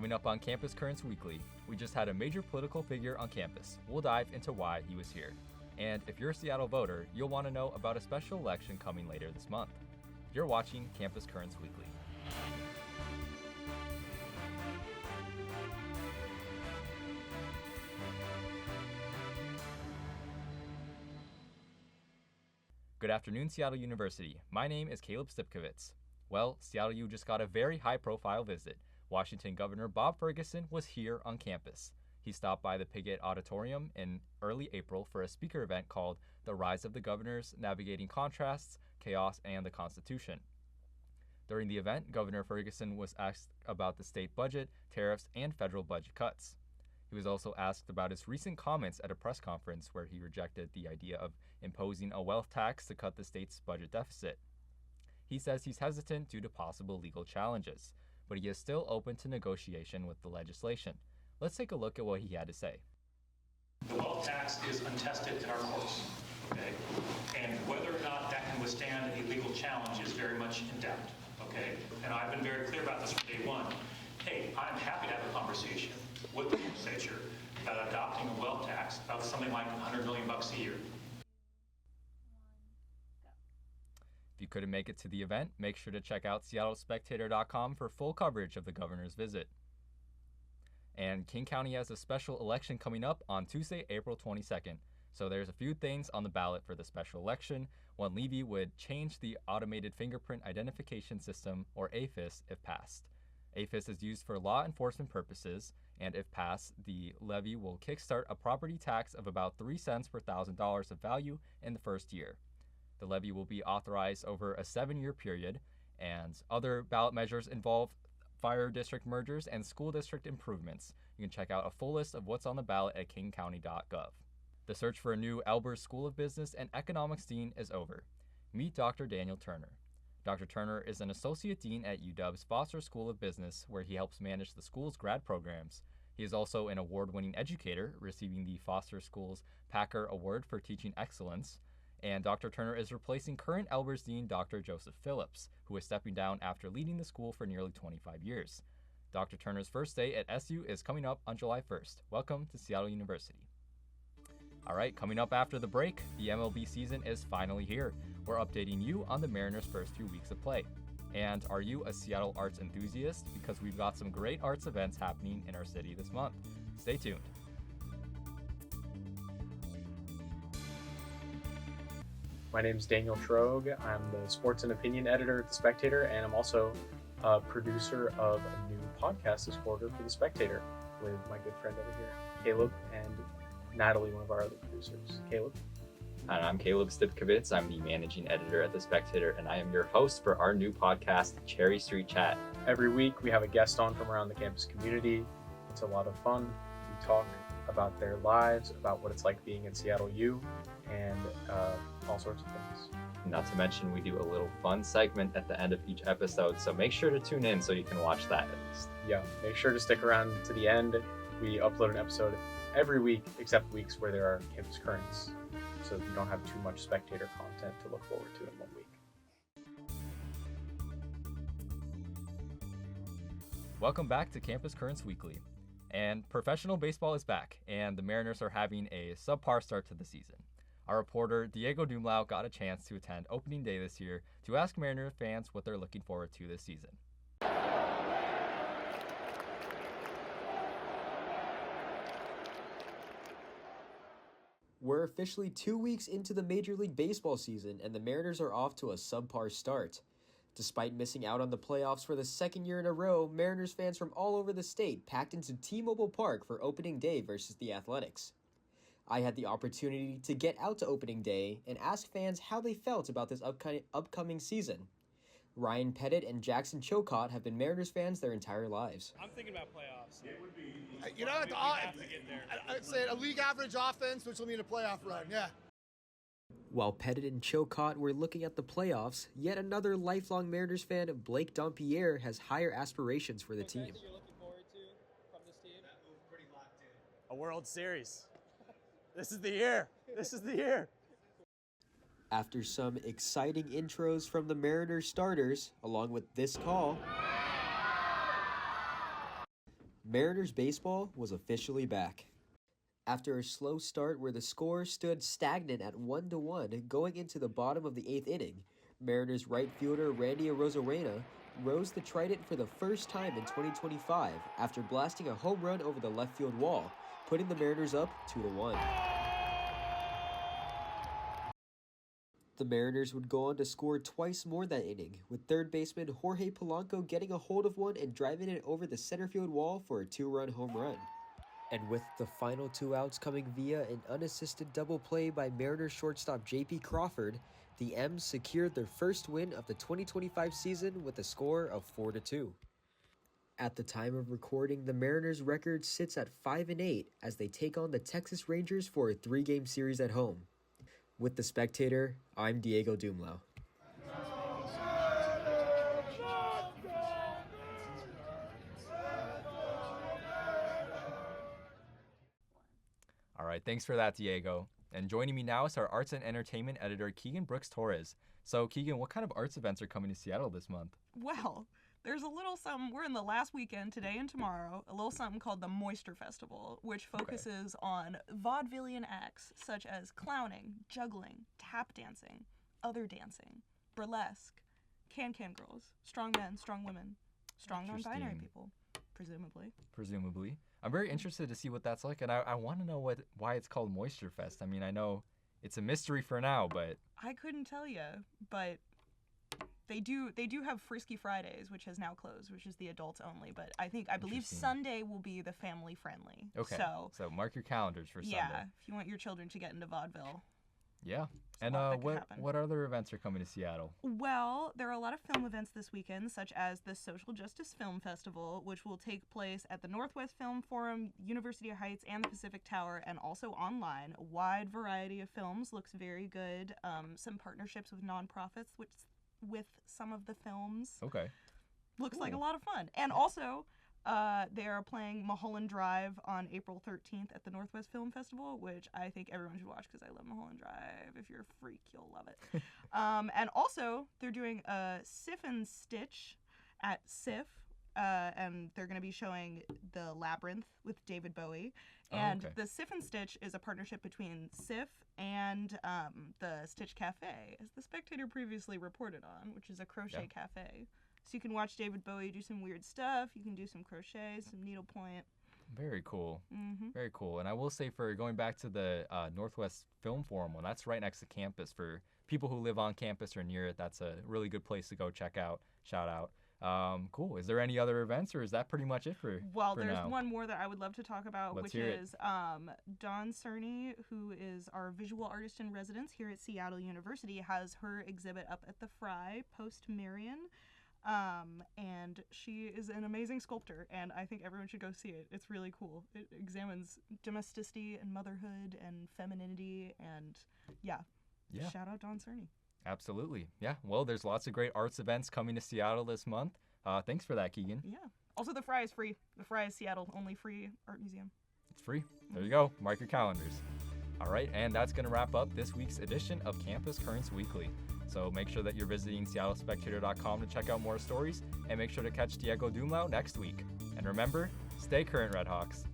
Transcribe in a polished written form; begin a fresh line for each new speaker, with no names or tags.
Coming up on Campus Currents Weekly, we just had a major political figure on campus. We'll dive into why he was here. And if you're a Seattle voter, you'll want to know about a special election coming later this month. You're watching Campus Currents Weekly. Good afternoon, Seattle University. My name is Caleb Stipkovits. Well, Seattle U just got a very high-profile visit. Washington Governor Bob Ferguson was here on campus. He stopped by the Piggott Auditorium in early April for a speaker event called The Rise of the Governors, Navigating Contrasts, Chaos, and the Constitution. During the event, Governor Ferguson was asked about the state budget, tariffs, and federal budget cuts. He was also asked about his recent comments at a press conference where he rejected the idea of imposing a wealth tax to cut the state's budget deficit. He says he's hesitant due to possible legal challenges, but he is still open to negotiation with the legislation. Let's take a look at what he had to say.
The wealth tax is untested in our courts, okay? And whether or not that can withstand a legal challenge is very much in doubt, okay? And I've been very clear about this from day one. Hey, I'm happy to have a conversation with the legislature about adopting a wealth tax of something like $100 million a year.
If you couldn't make it to the event, make sure to check out seattlespectator.com for full coverage of the governor's visit. And King County has a special election coming up on Tuesday, April 22nd. So there's a few things on the ballot for the special election. One levy would change the Automated Fingerprint Identification System, or AFIS, if passed. AFIS is used for law enforcement purposes, and if passed, the levy will kickstart a property tax of about 3 cents per $1,000 of value in the first year. The levy will be authorized over a 7-year period, and other ballot measures involve fire district mergers and school district improvements. You can check out a full list of what's on the ballot at kingcounty.gov. The search for a new Elbers School of Business and Economics Dean is over. Meet Dr. Daniel Turner. Dr. Turner is an associate dean at UW's Foster School of Business, where he helps manage the school's grad programs. He is also an award-winning educator, receiving the Foster School's Packer Award for Teaching Excellence. And Dr. Turner is replacing current Elbers Dean Dr. Joseph Phillips, who is stepping down after leading the school for nearly 25 years. Dr. Turner's first day at SU is coming up on July 1st. Welcome to Seattle University. All right, coming up after the break, the MLB season is finally here. We're updating you on the Mariners' first few weeks of play. And are you a Seattle arts enthusiast? Because we've got some great arts events happening in our city this month. Stay tuned.
My name is Daniel Trogue. I'm the sports and opinion editor at The Spectator, and I'm also a producer of a new podcast this quarter for The Spectator with my good friend over here, Caleb, and Natalie, one of our other producers. Caleb?
And I'm Caleb Stipkovits. I'm the managing editor at The Spectator, and I am your host for our new podcast, Cherry Street Chat.
Every week we have a guest on from around the campus community. It's a lot of fun. We talk about their lives, about what it's like being in Seattle U, and all sorts of things.
Not to mention, we do a little fun segment at the end of each episode, so make sure to tune in so you can watch that at least.
Yeah, make sure to stick around to the end. We upload an episode every week, except weeks where there are campus currents, so you don't have too much Spectator content to look forward to in 1 week.
Welcome back to Campus Currents Weekly. And professional baseball is back, and the Mariners are having a subpar start to the season. Our reporter, Diego Dumlao, got a chance to attend opening day this year to ask Mariner fans what they're looking forward to this season.
We're officially 2 weeks into the Major League Baseball season, and the Mariners are off to a subpar start. Despite missing out on the playoffs for the second year in a row, Mariners fans from all over the state packed into T-Mobile Park for opening day versus the Athletics. I had the opportunity to get out to opening day and ask fans how they felt about this upcoming season. Ryan Pettit and Jackson Chocott have been Mariners fans their entire lives.
I'm thinking about playoffs.
You know, I'd say a league average offense, which will mean a playoff run, yeah.
While Pettit and Chocott were looking at the playoffs, yet another lifelong Mariners fan, Blake Dompierre, has higher aspirations for the team.
You're looking forward to from this team? A World Series. This is the year. This is the year.
After some exciting intros from the Mariners starters, along with this call, Mariners baseball was officially back. After a slow start where the score stood stagnant at 1-1 going into the bottom of the 8th inning, Mariners right fielder Randy Arozarena rose the trident for the first time in 2025 after blasting a home run over the left field wall, putting the Mariners up 2-1. The Mariners would go on to score twice more that inning, with third baseman Jorge Polanco getting a hold of one and driving it over the center field wall for a 2-run home run. And with the final 2 outs coming via an unassisted double play by Mariners shortstop J.P. Crawford, the M's secured their first win of the 2025 season with a score of 4-2. At the time of recording, the Mariners' record sits at 5-8 as they take on the Texas Rangers for a 3-game series at home. With The Spectator, I'm Diego Dumlao.
All right, thanks for that, Diego. And joining me now is our arts and entertainment editor, Keagen Brooks-Torres. So, Keagen, what kind of arts events are coming to Seattle this month?
Well, there's a little something. We're in the last weekend, today and tomorrow, a little something called the Moisture Festival, which focuses on vaudevillian acts such as clowning, juggling, tap dancing, other dancing, burlesque, can-can girls, strong men, strong women, strong non-binary people, presumably. I'm very interested to see what that's like, and I want to know why it's called Moisture Fest. I mean, I know it's a mystery for now, but I couldn't tell you, but they do have Frisky Fridays, which has now closed, which is the adults only. But I believe Sunday will be the family friendly.
Okay. So mark your calendars for Sunday.
Yeah, if you want your children to get into vaudeville.
Yeah. And what other events are coming to Seattle?
Well, there are a lot of film events this weekend, such as the Social Justice Film Festival, which will take place at the Northwest Film Forum, University Heights, and the Pacific Tower, and also online. A wide variety of films, looks very good. Some partnerships with nonprofits, with some of the films.
Okay.
Looks like a lot of fun. And also, they are playing Mulholland Drive on April 13th at the Northwest Film Festival, which I think everyone should watch because I love Mulholland Drive. If you're a freak, you'll love it. And also, they're doing a Sif and Stitch at Sif, and they're going to be showing The Labyrinth with David Bowie. And the Sif and Stitch is a partnership between Sif and the Stitch Cafe, as The Spectator previously reported on, which is a crochet cafe. So you can watch David Bowie do some weird stuff. You can do some crochet, some needlepoint.
Very cool.
Mm-hmm.
Very cool. And I will say, for going back to the Northwest Film Forum one, that's right next to campus. For people who live on campus or near it, that's a really good place to go check out. Shout out. Cool. Is there any other events, or is that pretty much it for
there's
now?
One more that I would love to talk about,
Let's
which
hear
is Dawn Cerny, who is our visual artist in residence here at Seattle University, has her exhibit up at the Fry post-Marion. And she is an amazing sculptor, and I think everyone should go see it. It's really cool. It examines domesticity and motherhood and femininity, and shout out Dawn Cerny.
Absolutely. Yeah. Well, there's lots of great arts events coming to Seattle this month. Thanks for that, Keagen.
Yeah. Also, the Fry is free. The Fry is Seattle only free art museum.
It's free. There you go. Mark your calendars. All right, and that's going to wrap up this week's edition of Campus Currents Weekly. So make sure that you're visiting SeattleSpectator.com to check out more stories, and make sure to catch Diego Dumlao next week. And remember, stay current, Redhawks.